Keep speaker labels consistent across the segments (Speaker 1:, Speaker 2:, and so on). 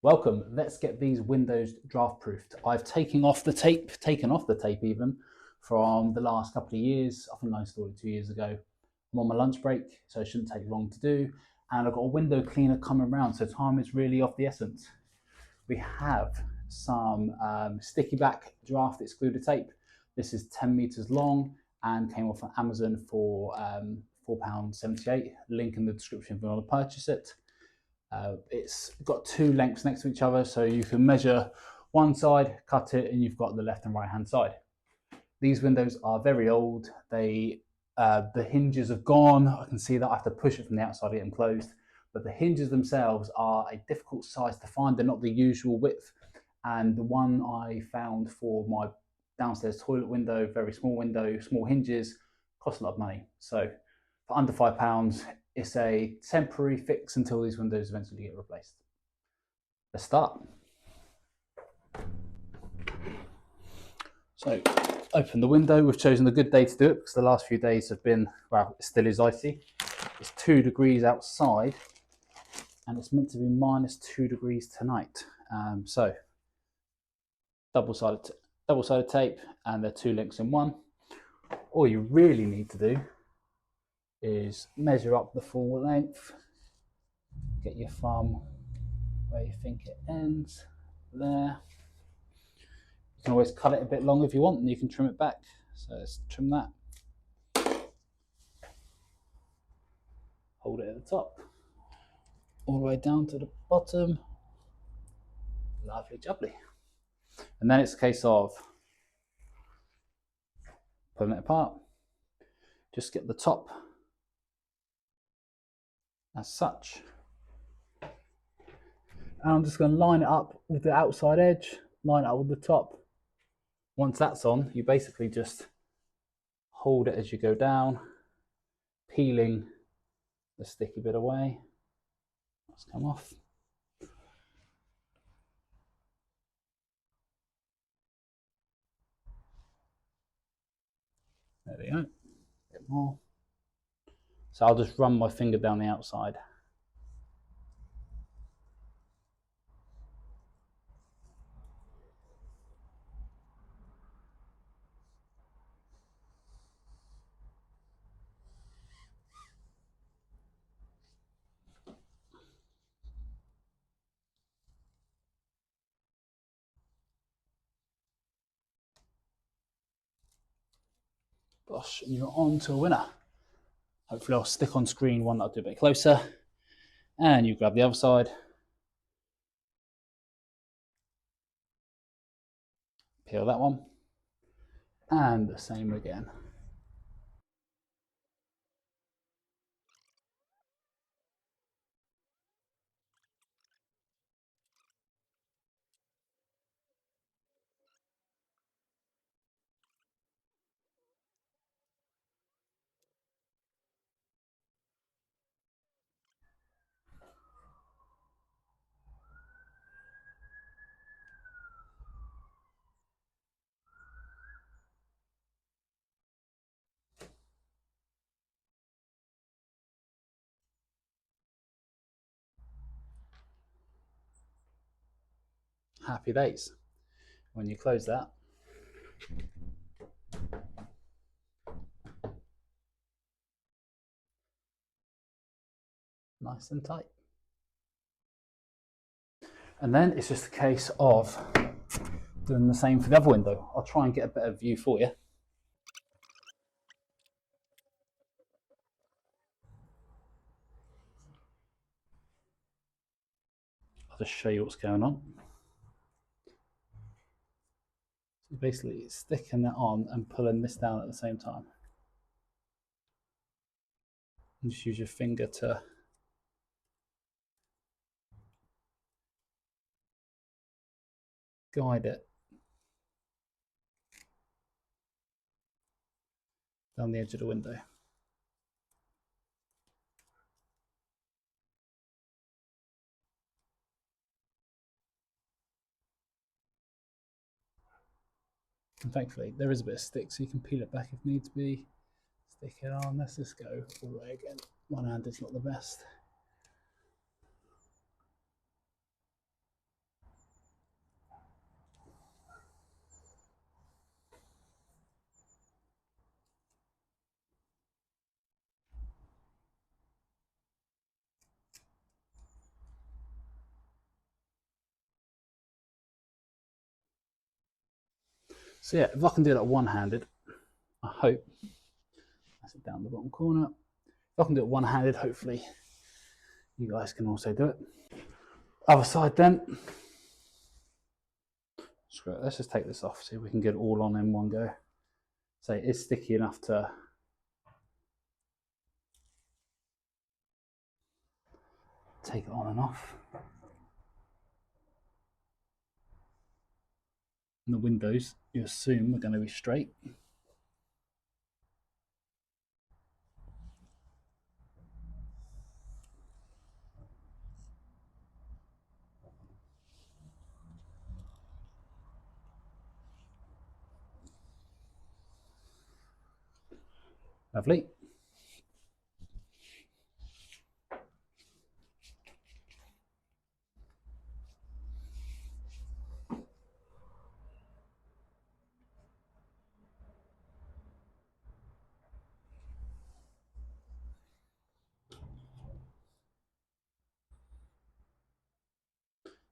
Speaker 1: Welcome. Let's get these windows draft proofed. I've taken off the tape even from the last couple of years. I think I installed it 2 years ago. I'm on my lunch break, so it shouldn't take long to do. And I've got a window cleaner coming around, so time is really of the essence. We have some sticky back draft excluder tape. This is 10 meters long and came off of Amazon for £4.78. Link in the description if you want to purchase it. It's got two lengths next to each other, so you can measure one side, cut it, and you've got the left and right hand side. These windows are very old. The hinges have gone. I can see that I have to push it from the outside to get them closed. But the hinges themselves are a difficult size to find. They're not the usual width. And the one I found for my downstairs toilet window, very small window, small hinges, cost a lot of money. So for under £5, it's a temporary fix until these windows eventually get replaced. Let's start. So open the window. We've chosen a good day to do it because the last few days have been, well, it still is icy. It's 2 degrees outside and it's meant to be -2 degrees tonight. So double-sided tape, and they're 2 links in one. All you really need to do is measure up the full length, get your thumb where you think it ends, there. You can always cut it a bit long if you want, and you can trim it back. So let's trim that. Hold it at the top, all the way down to the bottom. Lovely jubbly. And then it's a case of pulling it apart. Just get the top as such. And I'm just going to line it up with the outside edge, line it up with the top. Once that's on, you basically just hold it as you go down, peeling the sticky bit away. Let's come off. There we go. A bit more. So I'll just run my finger down the outside. Gosh, and you're on to a winner. Hopefully I'll stick on screen one that'll do a bit closer. And you grab the other side. Peel that one. And the same again. Happy days. When you close that, nice and tight. And then it's just a case of doing the same for the other window. I'll try and get a better view for you. I'll just show you what's going on. So basically sticking that on and pulling this down at the same time. And just use your finger to guide it down the edge of the window. And thankfully there is a bit of stick, so you can peel it back if needs be. Stick it on. Let's just go all the way again. One hand is not the best. So yeah, if I can do that one-handed, I hope, that's it down the bottom corner. If I can do it one-handed, hopefully you guys can also do it. Other side then. Screw it, let's just take this off, see if we can get it all on in one go. So it's sticky enough to take it on and off. And the windows, you assume, are going to be straight. Lovely.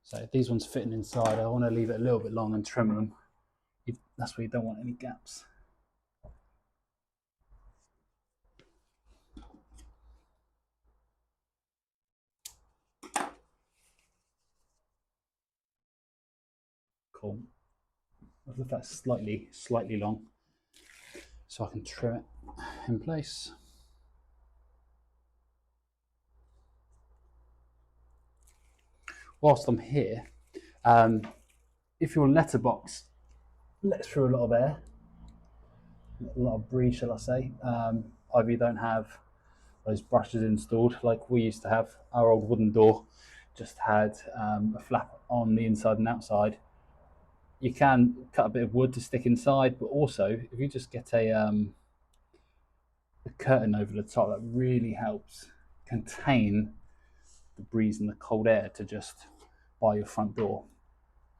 Speaker 1: So if these ones fitting inside, I want to leave it a little bit long and trim them. That's where you don't want any gaps. Cool. I've left that slightly long, so I can trim it in place. Whilst I'm here, if your letterbox lets through a lot of air, a lot of breeze, shall I say, either you don't have those brushes installed like we used to have. Our old wooden door just had a flap on the inside and outside. You can cut a bit of wood to stick inside, but also if you just get a curtain over the top, that really helps contain the breeze and the cold air to just by your front door.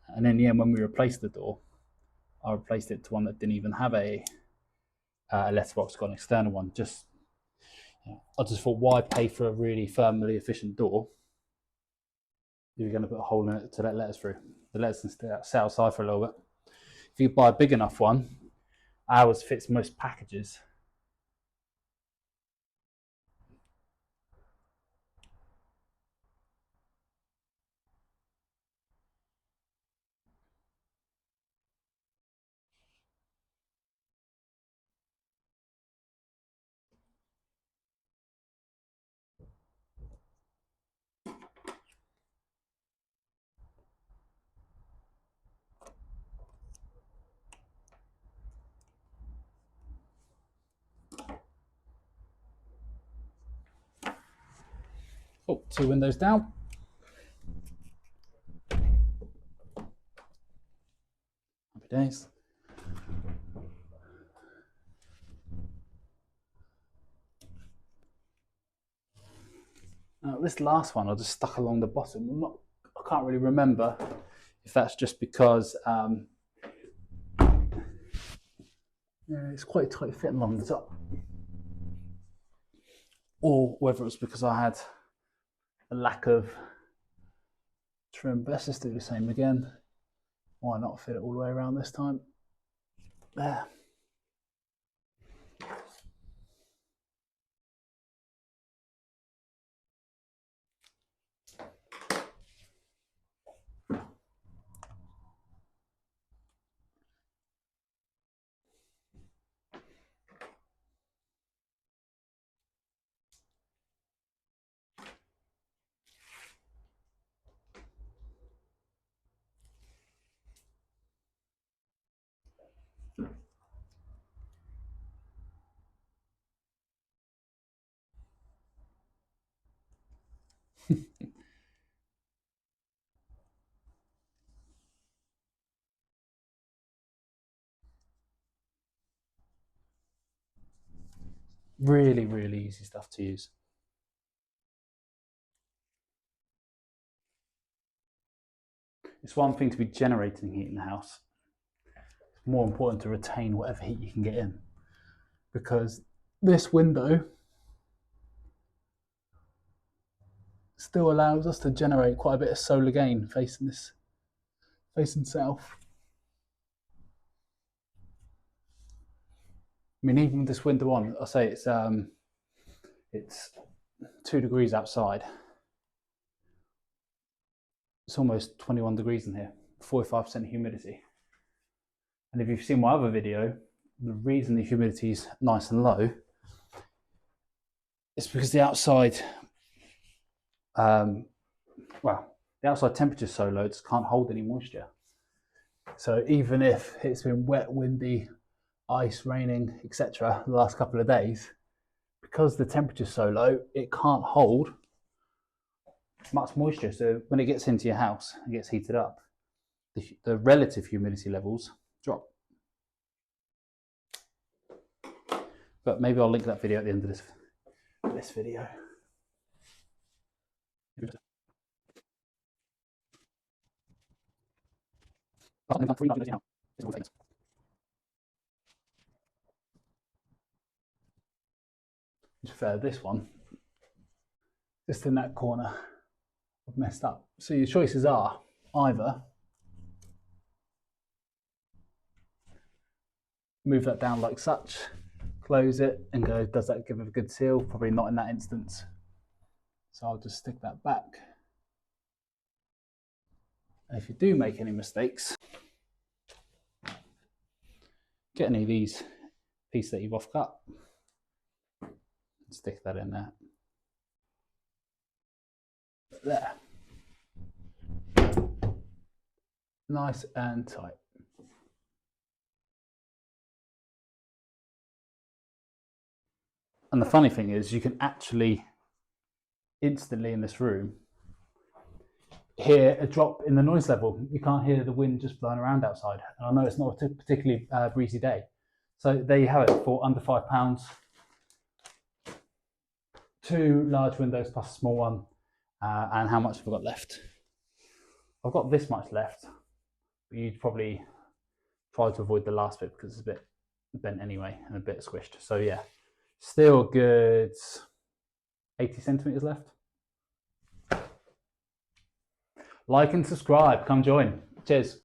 Speaker 1: And in the end, when we replaced the door, I replaced it to one that didn't even have a letterbox, got an external one. I just thought, why pay for a really thermally efficient door if you're going to put a hole in it to let letters through? The letters can stay outside for a little bit. If you buy a big enough one, ours fits most packages. Oh, 2 windows down. Happy days. Now, this last one I just stuck along the bottom. I can't really remember if that's just because it's quite tight fitting along the top, or whether it's because I had a lack of trim. But let's just do the same again. Why not fit it all the way around this time? There. Really, really easy stuff to use. It's one thing to be generating heat in the house. It's more important to retain whatever heat you can get in, because this window still allows us to generate quite a bit of solar gain facing south. I mean, even with this window on, I say it's 2 degrees outside. It's almost 21 degrees in here, 45% humidity. And if you've seen my other video, the reason the humidity is nice and low is because the outside, the outside temperature is so low, it just can't hold any moisture. So even if it's been wet, windy, ice, raining, etc. the last couple of days, because the temperature is so low, it can't hold much moisture. So when it gets into your house and gets heated up, the relative humidity levels drop. But maybe I'll link that video at the end of this video. To be fair, this one, just in that corner, I've messed up. So your choices are either move that down like such, close it and go, does that give it a good seal? Probably not in that instance. So I'll just stick that back. And if you do make any mistakes, get any of these pieces that you've off cut, stick that in there. There. Nice and tight. And the funny thing is, you can actually instantly in this room hear a drop in the noise level. You can't hear the wind just blowing around outside. And I know it's not a particularly breezy day. So there you have it for under £5. 2 large windows plus a small one. And how much have I got left? I've got this much left. But you'd probably try to avoid the last bit because it's a bit bent anyway and a bit squished. So yeah, still good 80 centimeters left. Like and subscribe, come join. Cheers.